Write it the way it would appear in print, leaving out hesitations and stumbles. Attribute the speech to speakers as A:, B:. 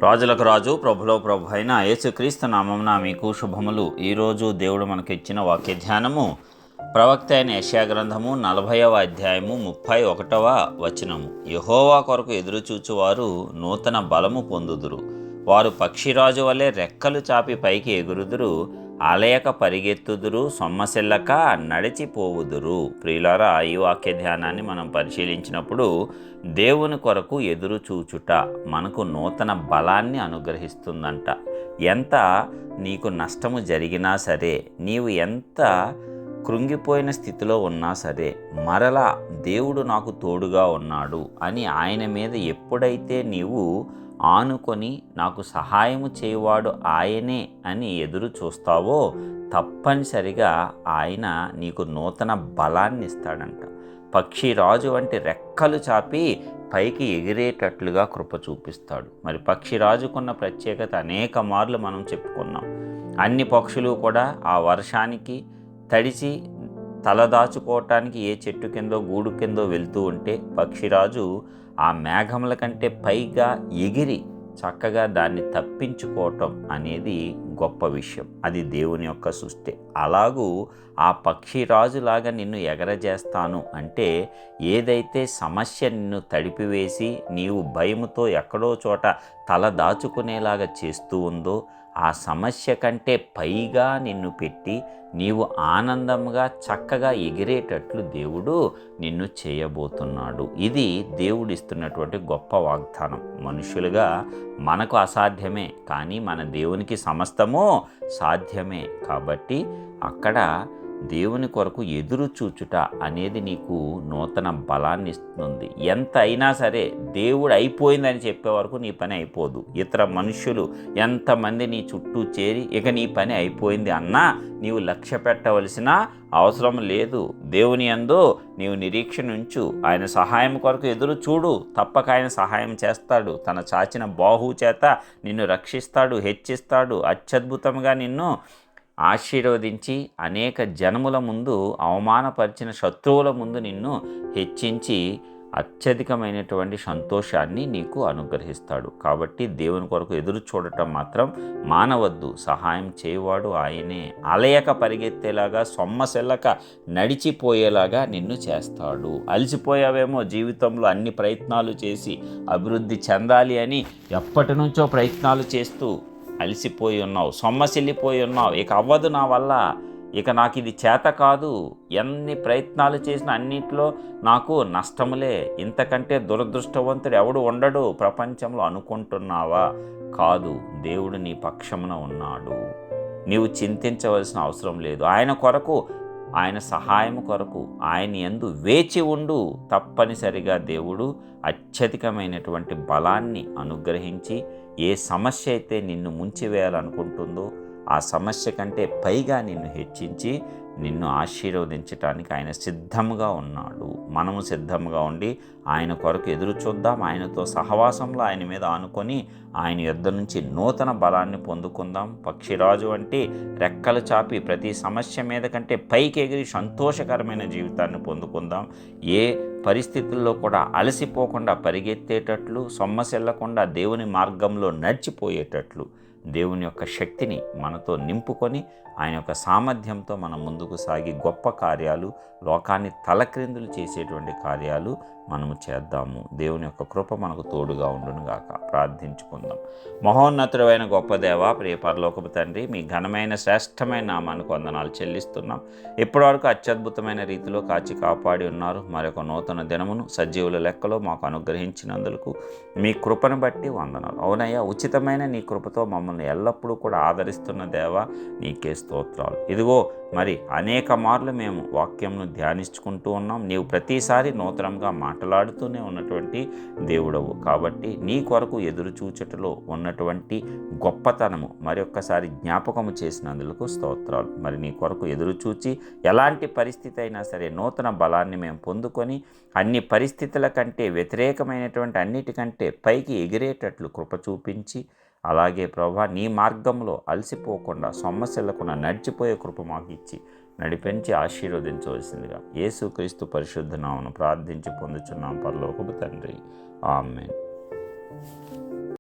A: రాజులకు రాజు ప్రభులో ప్రభు అయిన యేసుక్రీస్తు నామమున మీకు శుభములు. ఈరోజు దేవుడు మనకిచ్చిన వాక్య ధ్యానము ప్రవక్త అయిన యెషయా గ్రంథము 40వ అధ్యాయము 31వ వచనము. యెహోవా కొరకు ఎదురుచూచువారు నూతన బలము పొందుదురు. వారు పక్షిరాజు వలె రెక్కలు చాపి పైకి ఎగురుదురు. అలయక పరిగెత్తుదురు, సొమ్మసిల్లక నడిచిపోవుదురు. ప్రియులారా, ఈ వాక్య ధ్యానాన్ని మనం పరిశీలించినప్పుడు దేవుని కొరకు ఎదురు చూచుట మనకు నూతన బలాన్ని అనుగ్రహిస్తుందంట. ఎంత నీకు నష్టము జరిగినా సరే, నీవు ఎంత కృంగిపోయిన స్థితిలో ఉన్నా సరే, మరలా దేవుడు నాకు తోడుగా ఉన్నాడు అని ఆయన మీద ఎప్పుడైతే నీవు ఆనుకొని నాకు సహాయము చేయవాడు ఆయనే అని ఎదురు చూస్తావో, తప్పనిసరిగా ఆయన నీకు నూతన బలాన్ని ఇస్తాడంట. పక్షిరాజు వంటి రెక్కలు చాపి పైకి ఎగిరేటట్లుగా కృప చూపిస్తాడు. మరి పక్షిరాజుకున్న ప్రత్యేకత అనేక మార్లు మనం చెప్పుకున్నాం. అన్ని పక్షులు కూడా ఆ వర్షానికి తడిచి తలదాచుకోవటానికి ఏ చెట్టు కిందో గూడు కిందో వెళ్తూ ఉంటే, పక్షిరాజు ఆ మేఘముల కంటే పైగా ఎగిరి చక్కగా దాన్ని తప్పించుకోవటం అనేది గొప్ప విషయం. అది దేవుని యొక్క సృష్టి. అలాగూ ఆ పక్షిరాజులాగా నిన్ను ఎగరజేస్తాను అంటే, ఏదైతే సమస్య నిన్ను తడిపివేసి నీవు భయముతో ఎక్కడో చోట తల దాచుకునేలాగా చేస్తూ ఉందో, ఆ సమస్య కంటే పైగా నిన్ను పెట్టి నీవు ఆనందంగా చక్కగా ఎగిరేటట్లు దేవుడు నిన్ను చేయబోతున్నాడు. ఇది దేవుడిస్తున్నటువంటి గొప్ప వాగ్దానం. మనుషులుగా మనకు అసాధ్యమే, కానీ మన దేవునికి సమస్తము సాధ్యమే. కాబట్టి అక్కడ దేవుని కొరకు ఎదురు చూచుట అనేది నీకు నూతన బలాన్ని ఇస్తుంది. ఎంత అయినా సరే దేవుడు అయిపోయిందని చెప్పే వరకు నీ పని అయిపోదు. ఇతర మనుష్యులు ఎంతమంది నీ చుట్టూ చేరి ఇక నీ పని అయిపోయింది అన్నా నీవు లక్ష్య పెట్టవలసిన అవసరం లేదు. దేవుని యందు నీవు నిరీక్షణ ఉంచు. ఆయన సహాయం కొరకు ఎదురు చూడు. తప్పక ఆయన సహాయం చేస్తాడు. తన చాచిన బాహువు చేత నిన్ను రక్షిస్తాడు, హెచ్చిస్తాడు. అత్యద్భుతంగా నిన్ను ఆశీర్వదించి అనేక జనముల ముందు, అవమానపరిచిన శత్రువుల ముందు నిన్ను హెచ్చించి అత్యధికమైనటువంటి సంతోషాన్ని నీకు అనుగ్రహిస్తాడు. కాబట్టి దేవుని కొరకు ఎదురు చూడటం మాత్రం మానవద్దు. సహాయం చేయవాడు ఆయనే. అలయక పరిగెత్తేలాగా, సొమ్మసిల్లక నడిచిపోయేలాగా నిన్ను చేస్తాడు. అలసిపోయావేమో జీవితంలో అన్ని ప్రయత్నాలు చేసి అభివృద్ధి చెందాలి అని ఎప్పటి నుంచో ప్రయత్నాలు చేస్తూ అలసిపోయి ఉన్నావు, సొమ్మసిల్లిపోయి ఉన్నావు. ఇక అవ్వదు నా వల్ల, ఇక నాకు ఇది చేత కాదు, ఎన్ని ప్రయత్నాలు చేసిన అన్నిట్లో నాకు నష్టములే, ఇంతకంటే దురదృష్టవంతుడు ఎవడు ఉండడు ప్రపంచంలో అనుకుంటున్నావా? కాదు, దేవుడు నీ పక్షమున ఉన్నాడు. నీవు చింతించవలసిన అవసరం లేదు. ఆయన కొరకు, ఆయన సహాయం కొరకు ఆయన యందు వేచి ఉండు. తప్పనిసరిగా దేవుడు అత్యధికమైనటువంటి బలాన్ని అనుగ్రహించి ఏ సమస్య అయితే నిన్ను ముంచివేయాలనుకుంటుందో ఆ సమస్య కంటే పైగా నిన్ను హెచ్చించి నిన్ను ఆశీర్వదించటానికి ఆయన సిద్ధంగా ఉన్నాడు. మనము సిద్ధంగా ఉండి ఆయన కొరకు ఎదురు చూద్దాం. ఆయనతో సహవాసంలో ఆయన మీద ఆనుకొని ఆయన యొద్ద నుంచి నూతన బలాన్ని పొందుకుందాం. పక్షిరాజు అంటే రెక్కలు చాపి ప్రతి సమస్య మీద కంటే పైకి ఎగిరి సంతోషకరమైన జీవితాన్ని పొందుకుందాం. ఏ పరిస్థితుల్లో కూడా అలసిపోకుండా పరిగెత్తేటట్లు, సొమ్మసిల్లకుండా దేవుని మార్గంలో నడిచిపోయేటట్లు దేవుని యొక్క శక్తిని మనతో నింపుకొని ఆయన యొక్క సామర్థ్యంతో మనం ముందుకు సాగి గొప్ప కార్యాలు, లోకాన్ని తలక్రిందులు చేసేటువంటి కార్యాలు మనము చేద్దాము. దేవుని యొక్క కృప మనకు తోడుగా ఉండును గాక. ప్రార్థించుకుందాం. మహోన్నతుడైన గొప్ప దేవ, ప్రియ పరలోకపు తండ్రి, మీ ఘనమైన శ్రేష్టమైన నామానికి వందనాలు చెల్లిస్తున్నాం. ఇప్పటివరకు అత్యద్భుతమైన రీతిలో కాచి కాపాడి ఉన్నారు. మరొక నూతన దినమును సజీవుల లెక్కలో మాకు అనుగ్రహించినందుకు మీ కృపను బట్టి వందనాలు. అవునయ్యా, ఉచితమైన నీ కృపతో మమ్మల్ని ఎల్లప్పుడూ కూడా ఆదరిస్తున్న దేవ, నీకే స్తోత్రాలు. ఇదిగో మరి అనేక మార్లు మేము వాక్యంను ధ్యానించుకుంటూ ఉన్నాం. నీవు ప్రతిసారి నూతనంగా మాట్లాడుతూనే ఉన్నటువంటి దేవుడవు. కాబట్టి నీ కొరకు ఎదురు చూచుటలో ఉన్నటువంటి గొప్పతనము మరొక్కసారి జ్ఞాపకము చేసినందుకు స్తోత్రాలు. మరి నీ కొరకు ఎదురు చూచి ఎలాంటి పరిస్థితి అయినా సరే నూతన బలాన్ని మేము పొందుకొని అన్ని పరిస్థితుల కంటే వ్యతిరేకమైనటువంటి అన్నిటికంటే పైకి ఎగిరేటట్లు కృప చూపించి, అలాగే ప్రభా నీ మార్గంలో అలసిపోకుండా, సొమ్మసిల్లకుండా నడిచిపోయే కృప మాకు ఇచ్చి నడిపించి ఆశీర్వదించవలసిందిగా యేసుక్రీస్తు పరిశుద్ధ నామమున ప్రార్థించి పొందుచున్నాం పరలోకపు తండ్రి. ఆమేన్.